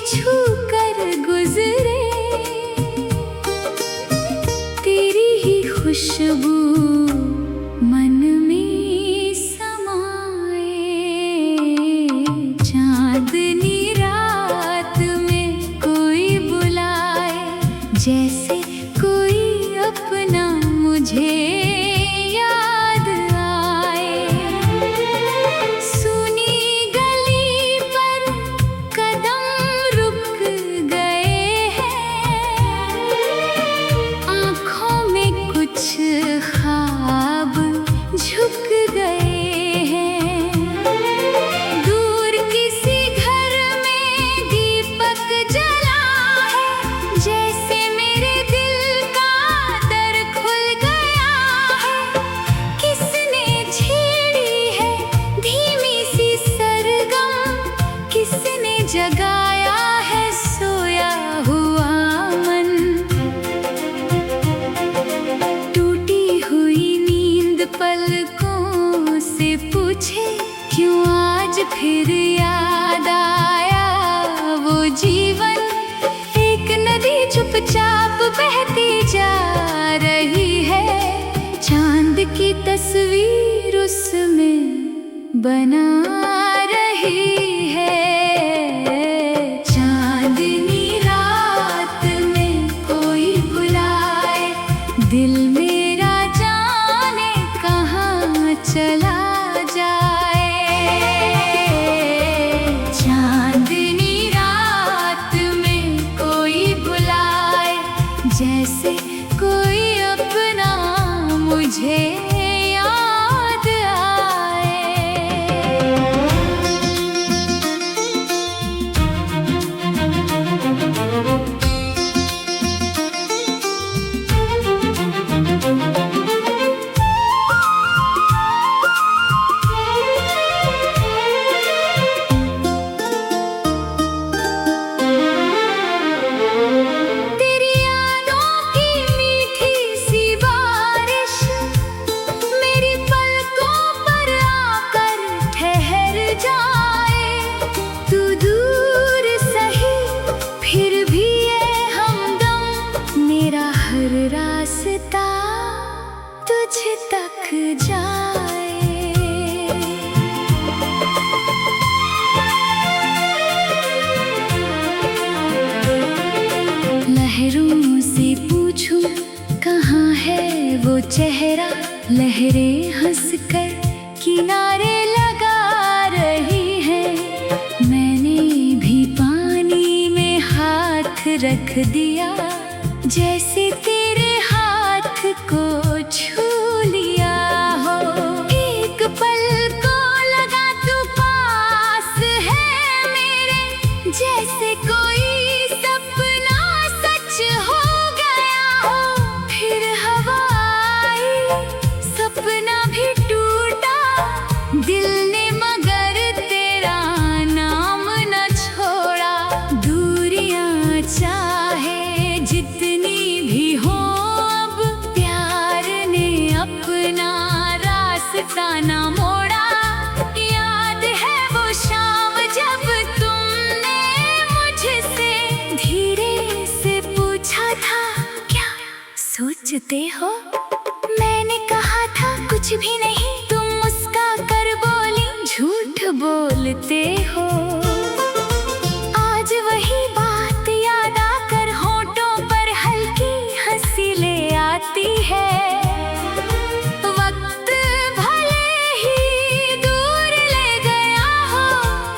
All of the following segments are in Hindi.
छू कर गुजरे, तेरी ही खुशबू मन में समाए। चांदनी रात में कोई बुलाए, जैसे कोई अपना मुझे याद आए। सुनी गली पर कदम रुक गए हैं, आँखों में कुछ ख्वाब झुक गए हैं। दूर किसी घर में दीपक जला है, जैसे मेरे दिल का दर खुल गया है। किसने छेड़ी है धीमी सी सरगम, किसने जगाया है सोया हुआ मन। टूटी हुई नींद पलकों से पूछे, क्यों आज फिर याद आया वो जीवन। एक नदी चुपचाप बहती जा रही है, चांद की तस्वीर उसमें बना रही है। चांदनी रात में कोई बुलाए, दिल मेरा जाने कहाँ चला जाए। चांदनी रात में कोई बुलाए, जैसे कोई अपना मुझे याद आए। तेरी यादों की मीठी सी बारिश मेरी पलकों पर आकर ठहर जाए। तू दूर सही फिर भी ये हमदम, मेरा हर रास्ता तुझ तक जाए। लहरों से पूछूं कहाँ है वो चेहरा, लहरें हंसकर किनारे लगा रही हैं। मैंने भी पानी में हाथ रख दिया, जैसे तेरे हाथ को छू लिया हो। एक पल को लगा तू पास है मेरे, जैसे कोई सपना सच हो गया हो। फिर हवा आई, सपना भी टूटा दिल ने, मगर तेरा नाम न छोड़ा। दूरियां चाहे जितनी भी हो, अब प्यार ने अपना रास्ता न मोड़ा। याद है वो शाम जब तुमने मुझसे धीरे से पूछा था, क्या सोचते हो? मैंने कहा था कुछ भी नहीं, तुम मुस्का कर बोली झूठ बोलते हो। आज वही बात याद आकर होठों पर हल्की हंसी ले आती है। वक्त भले ही दूर ले गया हो,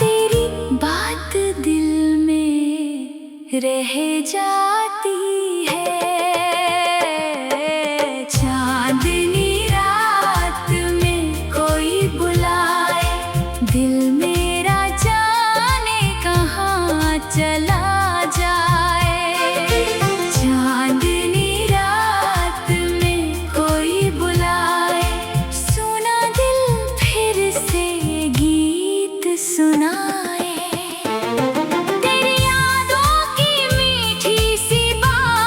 तेरी बात दिल में रह जाती है। चांदनी रात में कोई बुलाए, दिल मेरा जाने कहाँ चला जाए। चांदनी रात में कोई बुलाए, सुना दिल फिर से गीत सुनाए। तेरी यादों की मीठी सी बात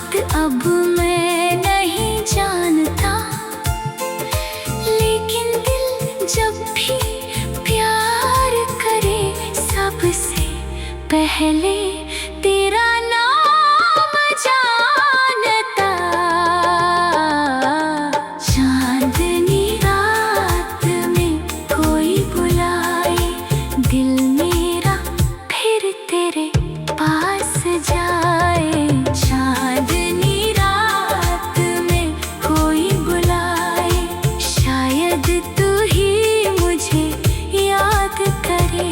बात अब मैं नहीं जानता, लेकिन दिल जब भी प्यार करे सबसे पहले तेरा नाम जानता। चांदनी रात में कोई बुलाए दिल मेरा फिर तेरे पास जाए। चांदनी रात में कोई बुलाए, शायद तू ही मुझे याद करे।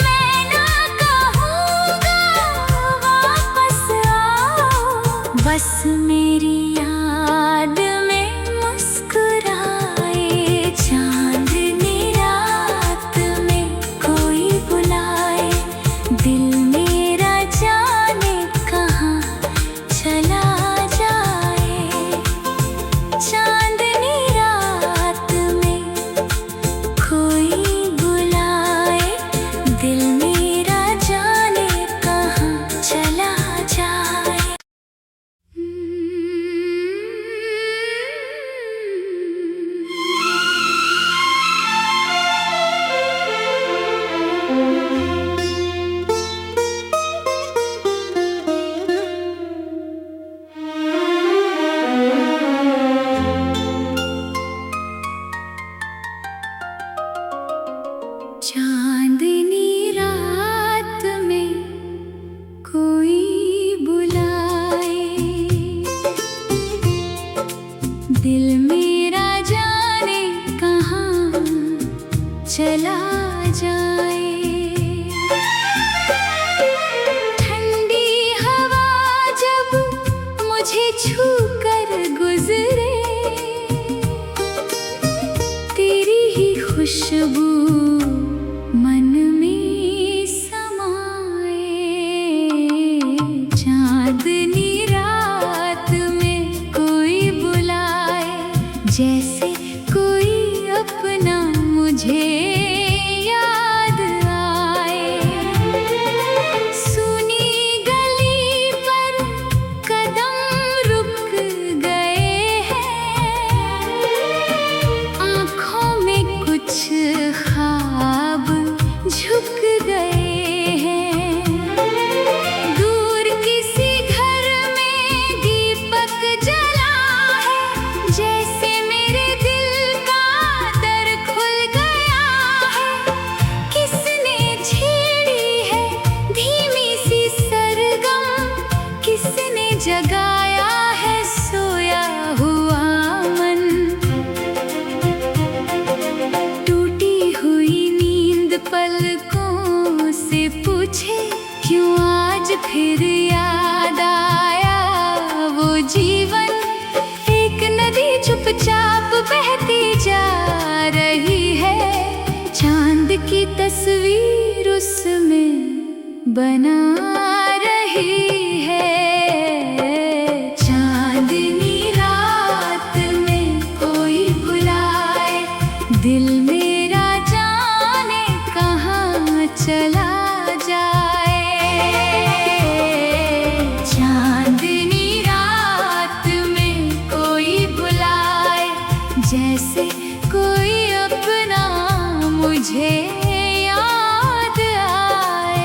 मैं ना कहूँगा वापस आओ, बस मेरी याद में मुस्कुराए। चांदनी रात में कोई बुलाए दिल मेरा जाने कहाँ चला जाए। चांदनी रात में कोई बुलाए दिल मेरा जाने कहाँ चला जाए। चांदनी रात में कोई बुलाए दिल मेरा जाने कहाँ चला जाए। ठंडी हवा जब मुझे छू कर गुजरे, तेरी ही खुशबू मन में समाए। चांदनी रात में कोई बुलाए, जैसे कोई अपना मुझे याद आए। सुनी गली पर कदम रुक गए हैं, आँखों में कुछ ख्वाब झुक गए हैं। दूर किसी घर में दीपक जला है, जैसे मेरे दिल का दर खुल गया है। किसने छेड़ी है धीमी सी सरगम, किसने जगाया है सोया हुआ मन। टूटी हुई नींद पलकों से पूछे, क्यों आज फिर याद आया वो जीवन। एक नदी चुपचाप बहती जा रही है, चांद की तस्वीर उसमें बना रही है। चांदनी रात में कोई बुलाए दिल मेरा जाने कहाँ चला जाए। चांदनी रात में कोई बुलाए, जैसे कोई अपना मुझे याद आए।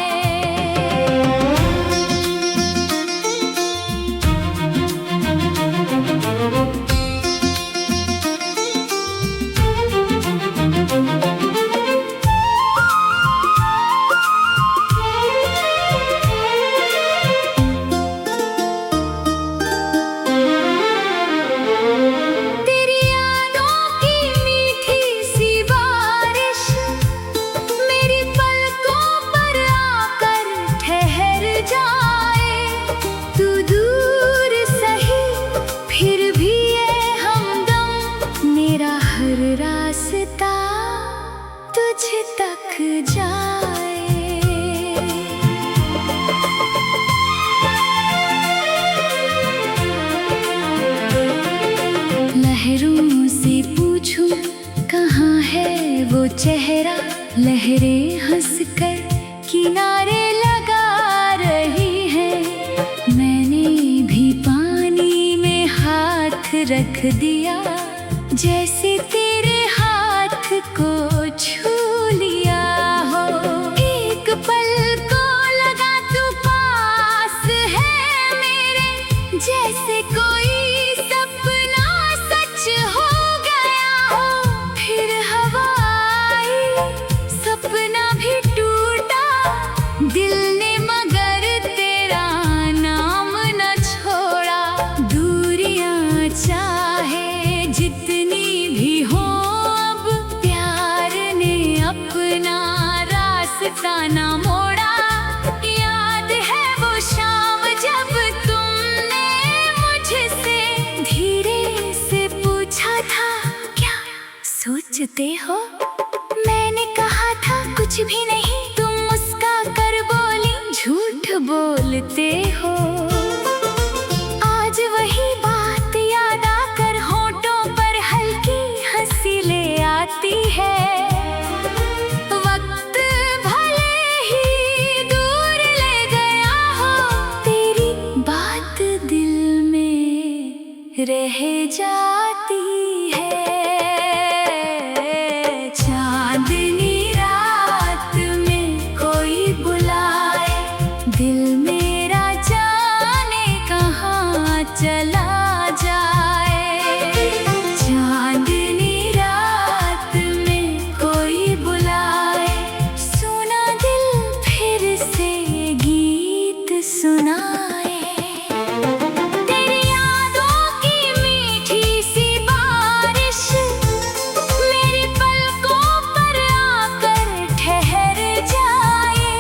तेरी यादों की मीठी सी बारिश मेरी पलकों पर आकर ठहर जाए। तू दूर सही फिर भी ये हमदम, मेरा हर रास्ता तुझ तक जाए। लहरों से पूछूं कहाँ है वो चेहरा, लहरें हंसकर किनारे लगा रही हैं। मैंने भी रख दिया, जैसे तेरे हाथ को छू लिया हो। एक पल को लगा तू पास है मेरे, जैसे कोई सपना सच हो गया हो। फिर हवा आई, सपना भी टूटा, दिल ने मगर तेरा नाम न छोड़ा। दूरियां चाहे जितनी भी हो, अब प्यार ने अपना रास्ता न मोड़ा। याद है वो शाम जब तुमने मुझसे धीरे से पूछा था, क्या सोचते हो? मैंने कहा था कुछ भी नहीं, तुम मुस्का कर बोली झूठ बोलते हो। आज वही बात याद आकर होठों पर हल्की हंसी ले आती है। वक्त भले ही दूर ले गया हो, तेरी बात दिल में रह जाती है। चांदनी रात में कोई बुलाए, दिल मेरा जाने कहाँ चला जाए। चांदनी रात में कोई बुलाए, सुना दिल फिर से गीत सुनाए। तेरी यादों की मीठी सी बारिश मेरी पलकों पर आकर ठहर जाए।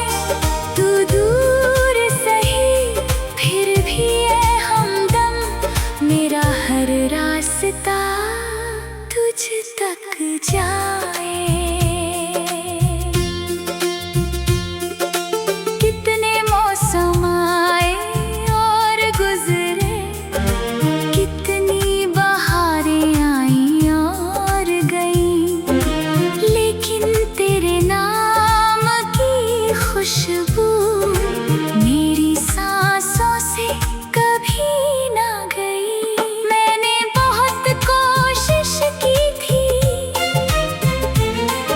तू दूर सही फिर भी है हमदम, मेरा हर रास्ता तुझ तक जाए। कितने मौसम आए और गुजरे, कितनी बहारें आई और गईं, लेकिन तेरे नाम की खुशबू मेरी सांसों से कभी ना गई। मैंने बहुत कोशिश की थी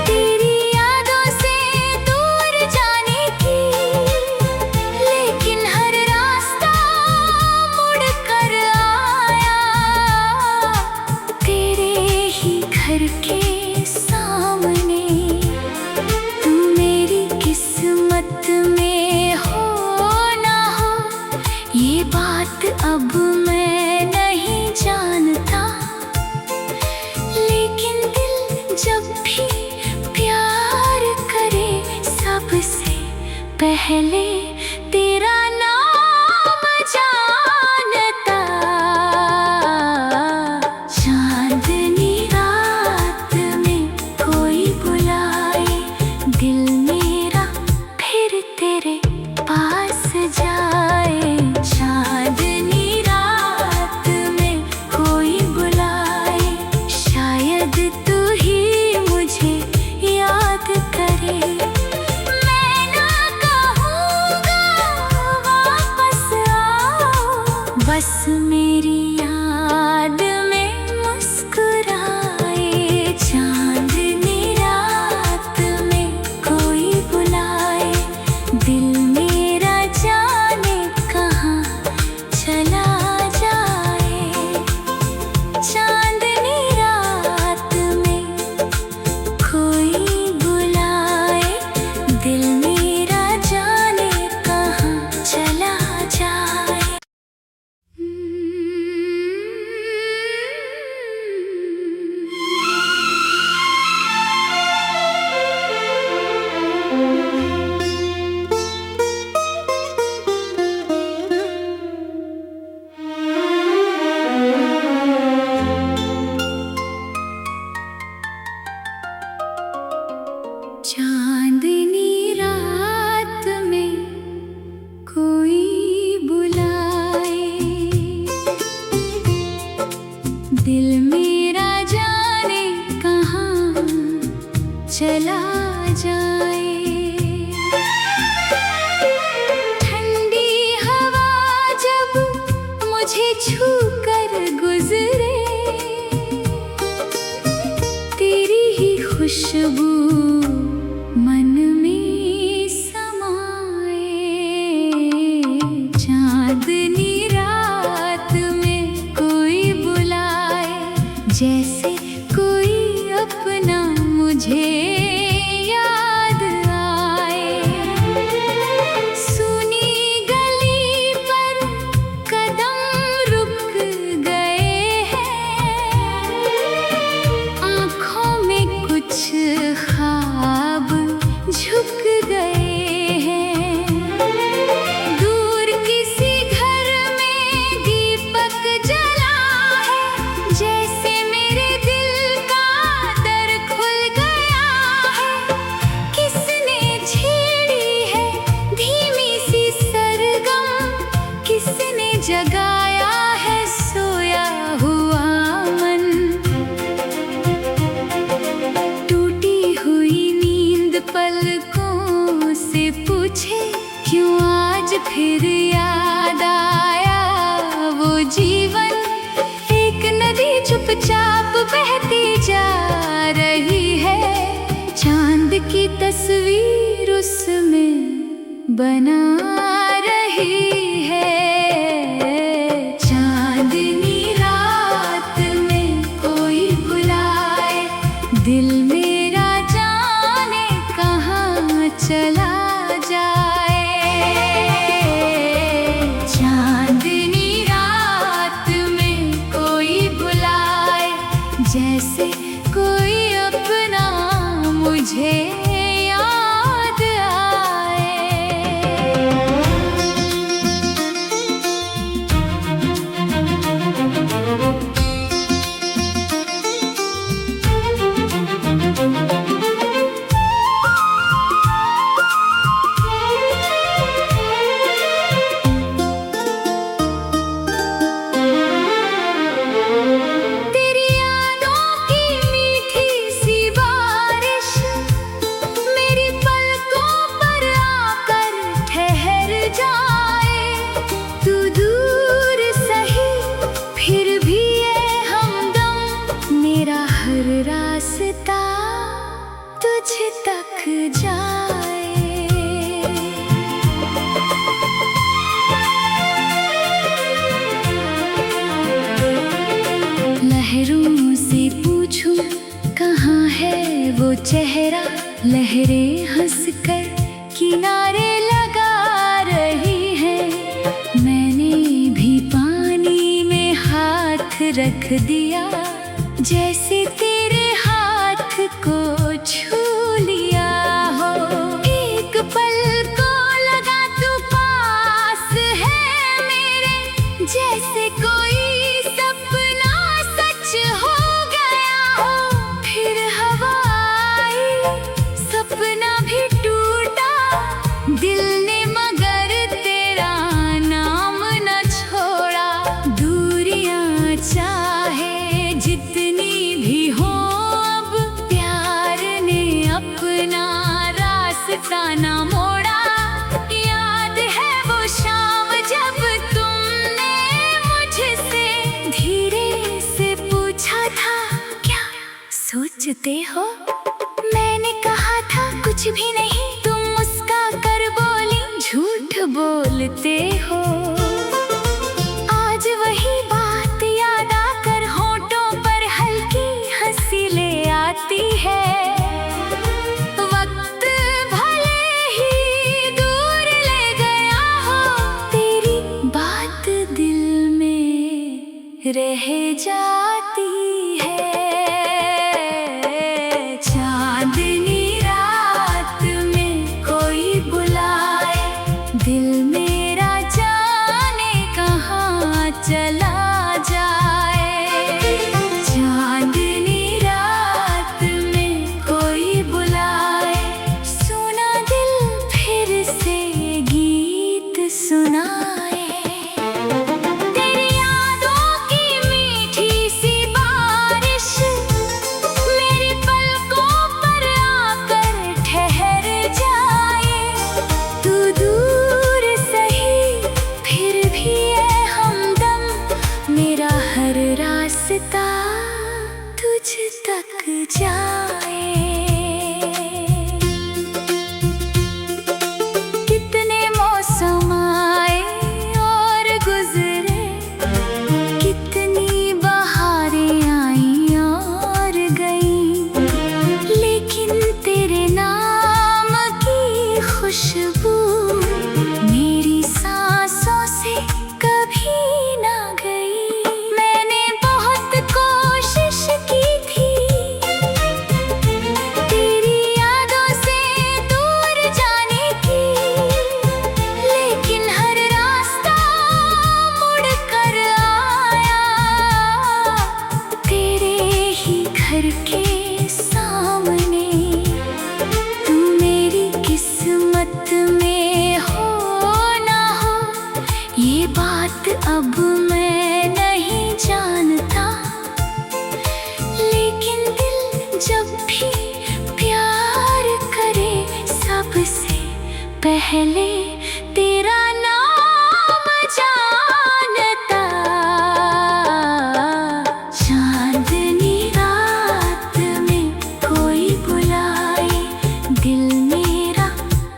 तेरी यादों से दूर जाने की, लेकिन हर रास्ता मुड़ कर आया तेरे ही घर के सामने। तू मेरी किस्मत में हो ना हो, ये बात अब मैं नहीं जानता, लेकिन दिल जब भी प्यार करे, सबसे पहले तेरा नाम जानता। चांदनी रात में कोई बुलाए, दिल मेरा फिर तेरे पास जाए। चांदनी रात में कोई बुलाए, शायद तू ही मुझे याद करे। मैं ना कहूँगा वापस आओ, बस मेरी याद में मुस्कुराए। चांदनी रात में कोई बुलाए, दिल मेरा जाने कहाँ चला जाए। चांदनी रात में कोई बुलाए, दिल मेरा जाने कहाँ चला जाए। चांदनी रात में कोई बुलाए, दिल मेरा जाने कहाँ चला जाए। ठंडी हवा जब मुझे छू कर गुजरे, खुशबू मन में समाए। चांदनी रात में कोई बुलाए, जैसे कोई अपना मुझे याद आए। सुनी गली पर कदम रुक गए हैं, आँखों में कुछ ख्वाब झुक गए हैं। दूर किसी घर में दीपक जला है, जैसे मेरे दिल का दर खुल गया है। किसने छेड़ी है धीमी सी सरगम, किसने जगाया है सोया हुआ मन। टूटी हुई नींद पलकों से पूछे, क्यों आज फिर याद आया वो जीवन। एक नदी चुपचाप बहती जा रही है, चांद की तस्वीर उसमें बना रही है। चांदनी रात में कोई बुलाए, दिल मेरा जाने कहाँ चला जाए। चांदनी रात में कोई बुलाए, जैसे कोई अपना मुझे याद आए। तेरी यादों की मीठी सी बारिश मेरी पलकों पर आकर ठहर जाए। तू दूर सही फिर भी ये हमदम, मेरा हर रास्ता तुझ तक जाए। लहरों से पूछूं कहाँ है वो चेहरा, लहरें हंसकर किनारे लगा रही हैं। मैंने भी पानी में हाथ रख दिया, जैसे तेरे हाथ को छू लिया हो। एक पल को लगा तू पास है मेरे, जैसे कोई सपना सच हो गया हो। फिर हवा आई, सपना भी टूटा, दिल ने मगर तेरा नाम न छोड़ा। दूरियां चाहे जितनी भी हो, अब प्यार ने अपना रास्ता न मोड़ा। याद है वो शाम जब तुमने मुझसे धीरे से पूछा था, क्या सोचते हो? मैंने कहा था कुछ भी नहीं, तुम मुस्का कर बोली झूठ बोलते हो। आज वही बात याद आकर होठों पर हल्की हंसी ले आती है। वक्त भले ही दूर ले गया हो, तेरी बात दिल में रह जाती है। चांदनी रात में कोई बुलाए, दिल मेरा जाने कहाँ चला जाए। चांदनी रात में कोई बुलाए, सुना दिल फिर से गीत सुनाए। तेरी यादों की मीठी सी बारिश मेरी पलकों पर आकर ठहर जाए। तू दूर सही फिर भी ये हमदम, मेरा हर रास्ता तुझ तक जाए। पहले तेरा नाम जानता। चांदनी रात में कोई बुलाए, दिल मेरा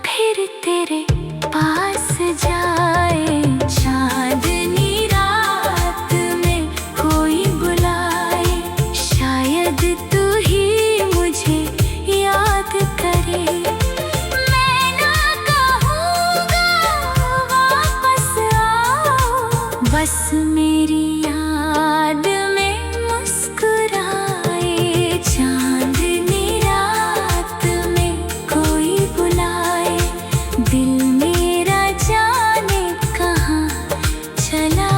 फिर तेरे पास जाए। चांदनी रात में कोई बुलाए, शायद तू ही मुझे याद करे। मैं ना कहूँगा वापस आओ, बस मेरी याद में मुस्कुराए। चांदनी रात में कोई बुलाए, दिल मेरा जाने कहाँ चला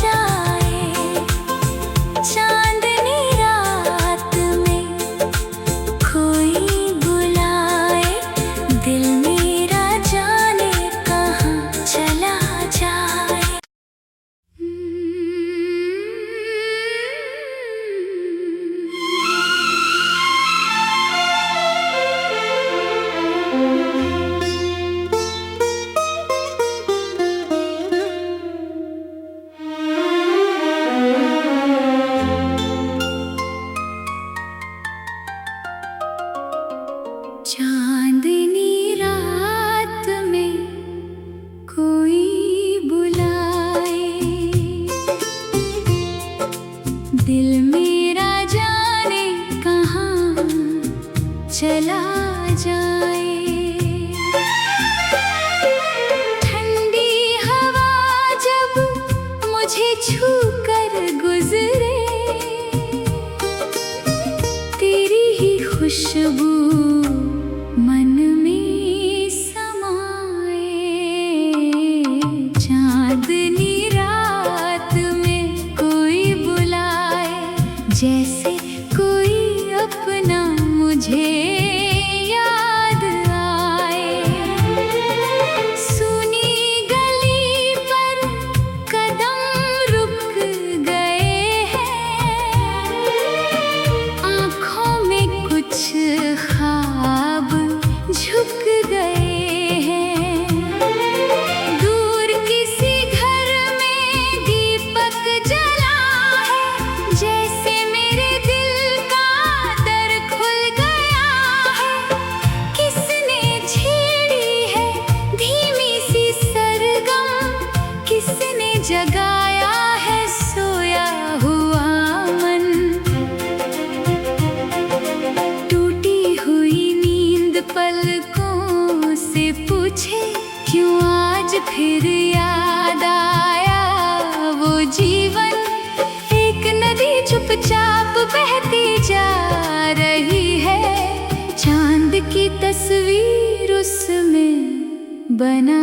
जाए। चांदनी रात में कोई बुलाए, दिल मेरा जाने कहाँ चला जाए। चांदनी रात में कोई बुलाए, दिल मेरा जाने कहाँ चला जाए। ठंडी हवा जब मुझे छू कर गुजरे, तेरी ही खुशबू मन में समाए। चांदनी रात में कोई बुलाए, जैसे कोई अपना मुझे याद आए। सुनी गली पर कदम रुक गए हैं, आँखों में कुछ ख्वाब झुक गए हैं। दूर किसी घर में दीपक जला है, जैसे मेरे दिल का दर खुल गया है। किसने छेड़ी है धीमी सी सरगम, किसने जगाया है सोया हुआ मन। टूटी हुई नींद पलकों से पूछे, क्यों आज फिर याद आया वो जीवन। एक नदी चुपचाप बहती जा रही है, चांद की तस्वीर उसमें बना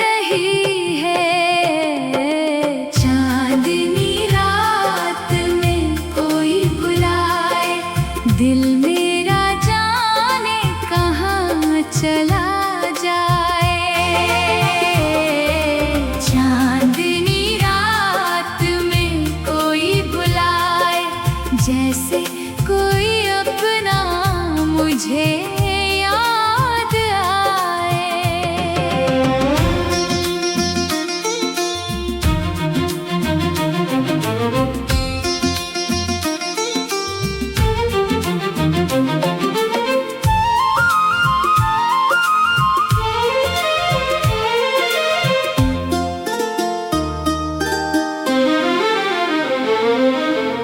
रही है। चांदनी रात में कोई बुलाए, दिल मेरा जाने कहाँ चला जाए। चांदनी रात में कोई बुलाए, जैसे कोई अपना मुझे याद आए।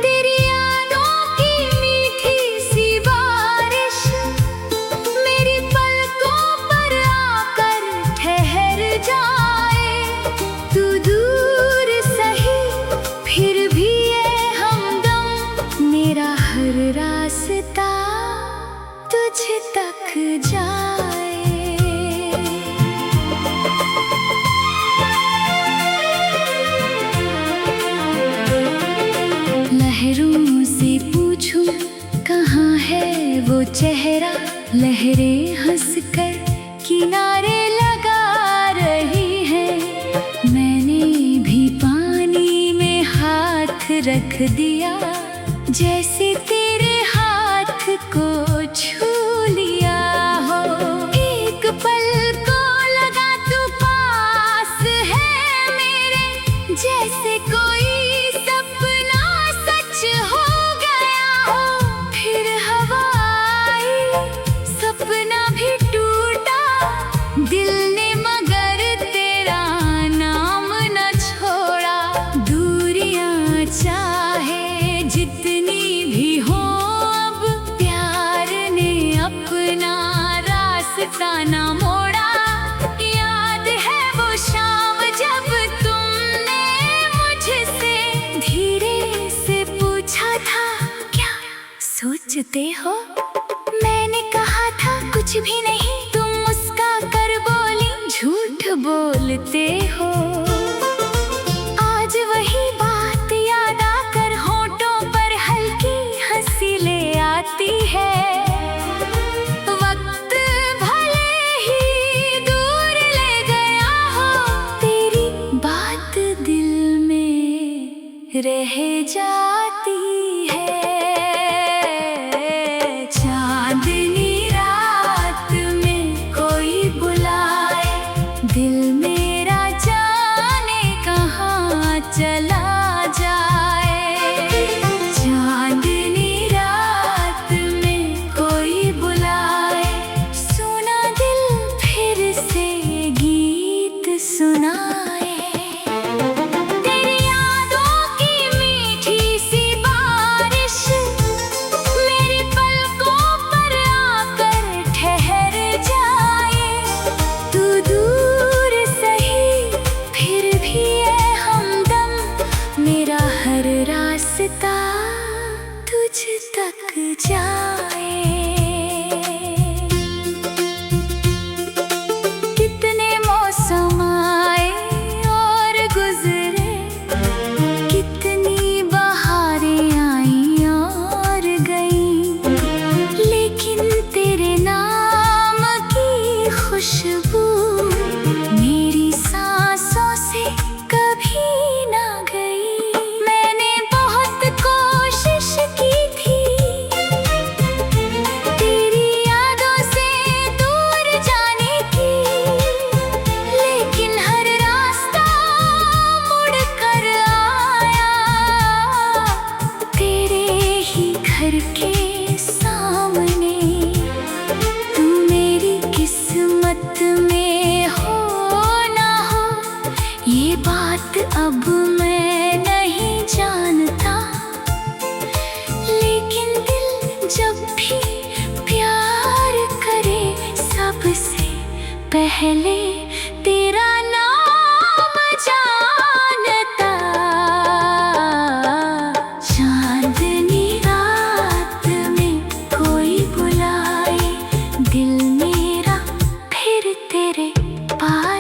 तेरी यादों की मीठी सी बारिश मेरी पलकों पर आकर ठहर जाए। तू दूर सही फिर भी ये हमदम, मेरा हर रास्ता तुझ तक जाए। लहरों से पूछूं कहाँ है वो चेहरा, लहरें हंसकर किनारे लगा रही हैं। मैंने भी पानी में हाथ रख दिया, जैसे तेरे हाथ को छू लिया हो। एक पल को लगा चाहे जितनी भी हो, अब प्यार ने अपना रास्ता ना मोड़ा। याद है वो शाम जब तुमने मुझसे धीरे से पूछा था, क्या सोचते हो? मैंने कहा था कुछ भी नहीं, तुम मुस्का कर बोली झूठ बोलते हो। आज वही बात याद आकर होठों पर हल्की हंसी ले आती है। वक्त भले ही दूर ले गया हो, तेरी बात दिल में रह जाती है। चांदनी रात में कोई बुलाए, दिल मेरा जाने कहाँ चला जाए। चांदनी रात में कोई बुलाए, सुना दिल फिर से गीत सुनाए। तेरी यादों की मीठी सी बारिश मेरी पलकों पर आकर ठहर जाए। तू दूर सही फिर भी है हमदम, मेरा हर रास्ता तुझ तक जाए। कितने मौसम आए और गुजरे, कितनी बहारें आई और गईं, लेकिन तेरे नाम की खुशबू मेरी सांसों से कभी ना गई। मैंने बहुत कोशिश की थी तेरी यादों से दूर जाने की, लेकिन हर रास्ता मुड़ कर आया तेरे ही घर के सामने। तू मेरी किस्मत में हो ना हो, ये बात अब मैं नहीं जानता, लेकिन दिल जब भी प्यार करे सबसे पहले तेरा नाम जानता। चांदनी रात में कोई बुलाए, दिल मेरा फिर तेरे पास